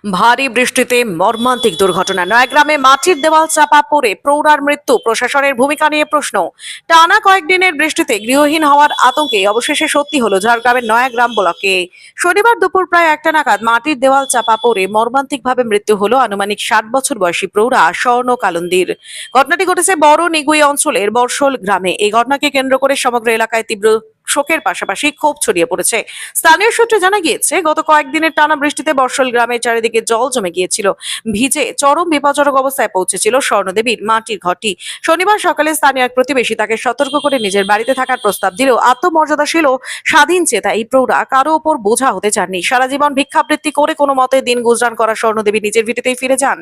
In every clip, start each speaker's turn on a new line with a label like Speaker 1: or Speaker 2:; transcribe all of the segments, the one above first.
Speaker 1: ভারী বৃষ্টিতে মর্মান্তিক দুর্ঘটনা, নয়াগ্রামে মাটির দেওয়াল চাপা পড়ে প্রৌঢ়ার মৃত্যু, প্রশাসনের ভূমিকা নিয়ে প্রশ্ন। টানা কয়েকদিনের বৃষ্টিতে গৃহহীন হওয়ার আতঙ্কে অবশেষে সত্যি হলো ঝাড়গ্রামের নয়াগ্রাম ব্লকে। শনিবার দুপুর প্রায় 1টা নাগাদ মাটির দেওয়াল চাপা পড়ে মর্মান্তিকভাবে মৃত্যু হলো আনুমানিক 60 বছর বয়সী প্রৌঢ়া স্বর্ণ কালন্দির। ঘটনাটি ঘটেছে বড় নিগুই অঞ্চলের বর্ষল গ্রামে। এই ঘটনাকে কেন্দ্র করে সমগ্র এলাকায় তীব্র শোকের পাশাপাশি ক্ষোভ ছড়িয়ে পড়েছে। স্থানীয় সূত্রে জানা গিয়েছে, গত কয়েকদিনের টানা বৃষ্টিতে বর্ষল গ্রামের চারিদিকে জল জমে গিয়েছিল। ভিজে চরম বিপজ্জনক অবস্থায় পৌঁছেছিল স্বর্ণদেবীর মাটির ঘরটি। শনিবার সকালে স্থানীয় এক প্রতিবেশী তাকে সতর্ক করে নিজের বাড়িতে থাকার প্রস্তাব দিলেও আত্মমর্যাদাশীল ও স্বাধীন চেতা এই প্রৌঢ়া কারো ওপর বোঝা হতে চাননি। সারা জীবন ভিক্ষাবৃত্তি করে কোনো মতে দিন গুজরান করা স্বর্ণদেবী নিজের ভিটেতেই ফিরে যান।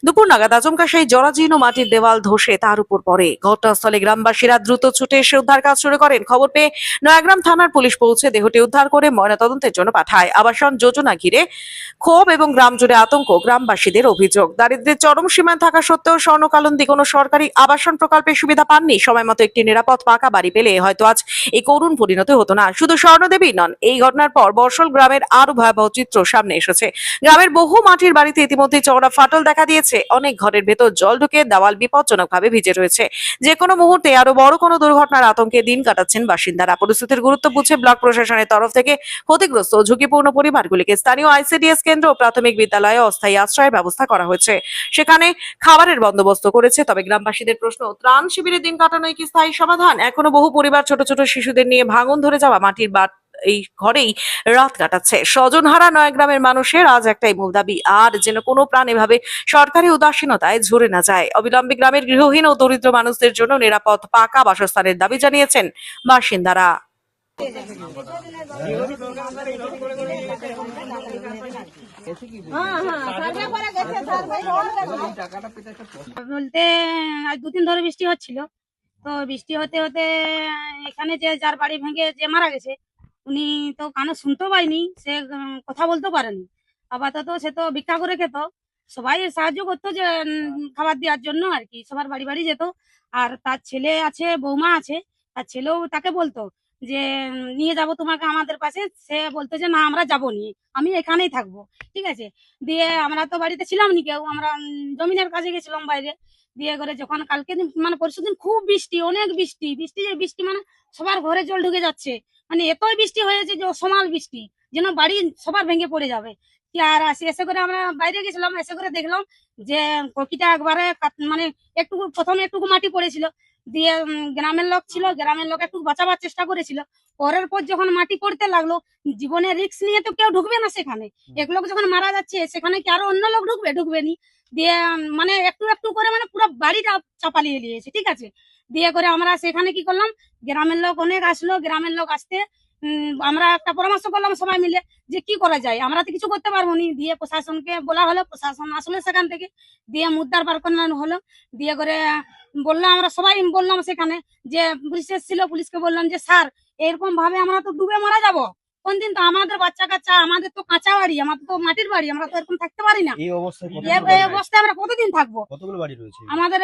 Speaker 1: দুপুর নাগাদ আচমকা সেই জরাজীর্ণ মাটির দেওয়াল ধসে তার উপর পড়ে। ঘটনাস্থলে গ্রামবাসীরা দ্রুত ছুটে এসে উদ্ধার কাজ শুরু করেন। খবর পেয়ে নয়াগ্রাম থানার পুলিশ পৌঁছে দেহটি উদ্ধার করে ময়নাতদন্তের জন্য পাঠায়। আবাসন যোজনা ঘিরে ক্ষোভ এবং গ্রাম জুড়ে আতঙ্ক। গ্রামবাসীদের অভিযোগ, দারিদ্র্যের চরম সীমায় থাকা সত্ত্বেও স্বর্ণকালন্দী কোনো সরকারি আবাসন প্রকল্পের সুবিধা পাননি। সময় মতো একটি নিরাপদ পাকা বাড়ি পেলে হয়তো আজ এই করুণ পরিণতি হতো না। শুধু স্বর্ণদেবী নন, এই ঘটনার পর বর্ষল গ্রামের আরো ভয়াবহ চিত্র সামনে এসেছে। গ্রামের বহু মাটির বাড়িতে ইতিমধ্যে চওড়া ফাটল দেখা দিয়েছে। অনেক ঘরের ভেতর জল ঢুকে দেওয়াল বিপজ্জনকভাবে ভিজে রয়েছে। যে কোনো মুহূর্তে আরো বড় কোনো দুর্ঘটনার আতঙ্কে দিন কাটাচ্ছেন বাসিন্দারা। পরিস্থিতির গুরুত্ব বুঝে ব্লক প্রশাসনের তরফ থেকে ক্ষতিগ্রস্ত ও ঝুঁকিপূর্ণ পরিবারগুলিকে স্থানীয় আইসিডিএস কেন্দ্র ও প্রাথমিক বিদ্যালয়ে অস্থায়ী আশ্রয়ের ব্যবস্থা করা হয়েছে। সেখানে খাবারের বন্দোবস্ত করেছে। তবে গ্রামবাসীদের প্রশ্ন, ত্রাণ শিবিরে দিন কাটানোই কি স্থায়ী সমাধান? এখনো বহু পরিবার ছোট ছোট শিশুদের নিয়ে ভাঙন ধরে যাওয়া মাটির এই ঘরেই রাত কাটাচ্ছে। স্বজনহারা নয়াগ্রামের মানুষের আজ একটাই মূল দাবি, আর যেন কোনো প্রাণ এভাবে সরকারি উদাসীনতায় ঝরে না যায়। অবিলম্বে গ্রামের গৃহহীন ও দরিদ্র মানুষদের জন্য নিরাপদ পাকা বাসস্থানের দাবি জানিয়েছেন বাসিন্দারা।
Speaker 2: বলতে আজ 2 দিন ধরে বৃষ্টি হচ্ছিল। তো বৃষ্টি হতে হতে এখানে যে যার বাড়ি ভেঙে যে মারা গেছে, উনি তো কানে শুনতেও পায়নি, সে কথা বলতেও পারেনি। আপাতত সে তো ভিক্ষা করে খেত, সবাই সাহায্য করতো যে খাবার দেওয়ার জন্য আর কি, সবার বাড়ি বাড়ি যেত। আর তার ছেলে আছে, বৌমা আছে, তার ছেলেও তাকে বলতো যে নিয়ে যাব তোমাকে আমাদের পাশে। সে বলতো যে না, আমরা যাবো নি, আমি এখানেই থাকবো। ঠিক আছে। দিয়ে আমরা তো বাড়িতে ছিলাম নি কেউ, আমরা জমিনের কাজে গেছিলাম বাইরে। দিয়ে করে যখন কালকে মানে পরশু দিন খুব বৃষ্টি, অনেক বৃষ্টি, বৃষ্টি মানে সবার ঘরে জল ঢুকে যাচ্ছে। মানে এতই বৃষ্টি হয়েছে যে অসমাল বৃষ্টি, যেন বাড়ি সবার ভেঙে পড়ে যাবে। আর এসে করে আমরা বাইরে গেছিলাম, এসে করে দেখলাম যে কপিটা একবারে মানে একটুকু প্রথমে একটুকু মাটি পড়েছিল। দিয়ে গ্রামের লোক ছিল, গ্রামের লোক একটু বাঁচাবার চেষ্টা করেছিল। পরের পর যখন মাটি পড়তে লাগলো, জীবনের রিস্ক নিয়ে তো কেউ ঢুকবে না সেখানে। এক লোক যখন মারা যাচ্ছে সেখানে কি আরো অন্য লোক ঢুকবে নি। দিয়ে মানে একটু একটু করে মানে পুরো বাড়িটা চাপালিয়ে নিয়েছে। ঠিক আছে। দিয়ে করে আমরা সেখানে কি করলাম, গ্রামের লোক অনেক আসলো। গ্রামের লোক আসতে আমরা একটা পরামর্শ করলাম সবাই মিলে যে কি করা যায়, আমরা তো কিছু করতে পারবো নি। দিয়ে প্রশাসনকে বলা হলো, প্রশাসন আসলে সেখান থেকে দিয়ে মুদ্রার বার করানো হলো। দিয়ে করে বললাম, আমরা সবাই বললাম সেখানে যে পুলিশ এসেছিল, পুলিশকে বললাম যে স্যার, এরকম ভাবে আমরা তো ডুবে মারা যাবো কোন দিন। তো আমাদের বাচ্চা কাচ্চা, আমাদের তো কাঁচা বাড়ি, আমাদের তো মাটির বাড়ি, আমরা তো এরকম থাকতে পারি না। এই অবস্থায় আমরা কতদিন থাকবো?
Speaker 3: কতগুলো বাড়ি রয়েছে
Speaker 2: আমাদের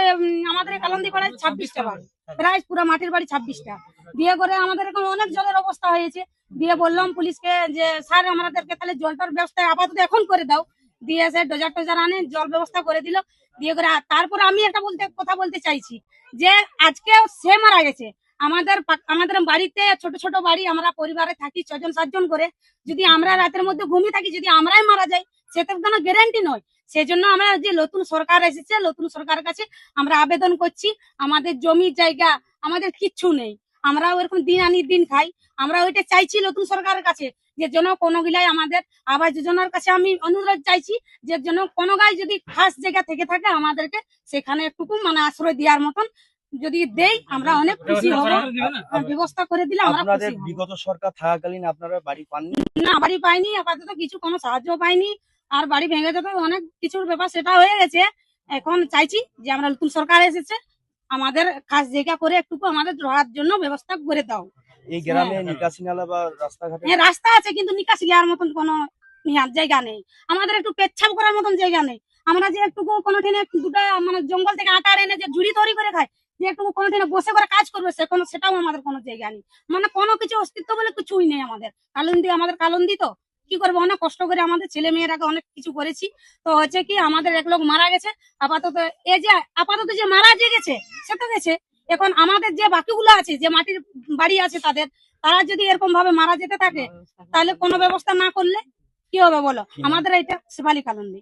Speaker 2: আমাদের কালান্দি পাড়ায় 26টা বাড়ি, প্রায় পুরো মাটির বাড়ি 26টা। দিয়ে করে আমাদের এখন অনেক জলের অবস্থা হয়েছে। দিয়ে বললাম পুলিশকে যে স্যার, আমাদেরকে তাহলে জলটার ব্যবস্থা আপাতত এখন করে দাও। দিয়ে সে ডোজার টোজার আনে, জল ব্যবস্থা করে দিল। দিয়ে করে তারপরে আমি একটা কথা বলতে চাইছি যে আজকে সে মারা গেছে, আমাদের বাড়িতে ছোট ছোট বাড়ি, আমরা পরিবারে থাকি 6জন 7জন করে। যদি আমরা রাতের মধ্যে ঘুমিয়ে থাকি, যদি আমরাই মারা যাই, সেটার কোনো গ্যারান্টি নয়। সেজন্য আমরা যে নতুন সরকার এসেছে, নতুন সরকারের কাছে আমরা আবেদন করছি। আমাদের জমি জায়গা আমাদের কিচ্ছু নেই, আমরা ওরকম দিন আনি দিন খাই। আমরা ওইটা চাইছি নতুন সরকারের কাছে, যে যেন কোনো গিলাই আমাদের আবাস যোজনার কাছে আমি অনুরোধ চাইছি যে যেন কোনো গায়ে যদি খাস জায়গা থেকে থাকে, আমাদেরকে সেখানে একটুকু মানে আশ্রয় দেওয়ার মতন যদি দেই, আমরা অনেক খুশি হব। ব্যবস্থা করে দিলে আমরা
Speaker 3: আপনাদের
Speaker 2: খুশি হব।
Speaker 3: বিগত সরকার থাকাকালীন আপনারা বাড়ি পাননি?
Speaker 2: না, বাড়ি পাইনি, আপাতত কিছু কোনো সাহায্য পাইনি। আর বাড়ি ভেঙে যেত অনেক কিছুর ব্যাপার, সেটা হয়ে গেছে। এখন চাইছি যে আমরা নতুন সরকার এসেছে, আমাদের খাস জায়গা করে একটুকু আমাদের রহার জন্য ব্যবস্থা করে দাও।
Speaker 3: এই গ্রামে নিকাশি নালা বা রাস্তাঘাটে?
Speaker 2: হ্যাঁ, রাস্তা আছে, কিন্তু নিকাশি যাওয়ার মতন কোনো জায়গা নেই। আমাদের একটু পেচ্ছাপ করার মতন জায়গা নেই। আমরা যে একটুকু কোনো দিনে দুটা মানে জঙ্গল থেকে আটা এনে যে ঝুড়ি তৈরি করে খাই, যে একটু কোনো দিনে বসে করে কাজ করবে, সেটাও আমাদের কোনো জায়গা নেই। মানে কোনো কিছু অস্তিত্ব বলে কিছুই নেই আমাদের। কালন্দি আমাদের কালন্দি তো কি করবো, অনেক কষ্ট করে আমাদের ছেলে মেয়েরাকে অনেক কিছু করেছি। তো হচ্ছে কি আমাদের এক লোক মারা গেছে আপাতত, আপাতত যে মারা যে গেছে সে তো গেছে। এখন আমাদের যে বাকিগুলো আছে, যে মাটির বাড়ি আছে তাদের, তারা যদি এরকম ভাবে মারা যেতে থাকে তাহলে কোনো ব্যবস্থা না করলে কি হবে বলো? আমাদের এটা শেফালি কলোনি।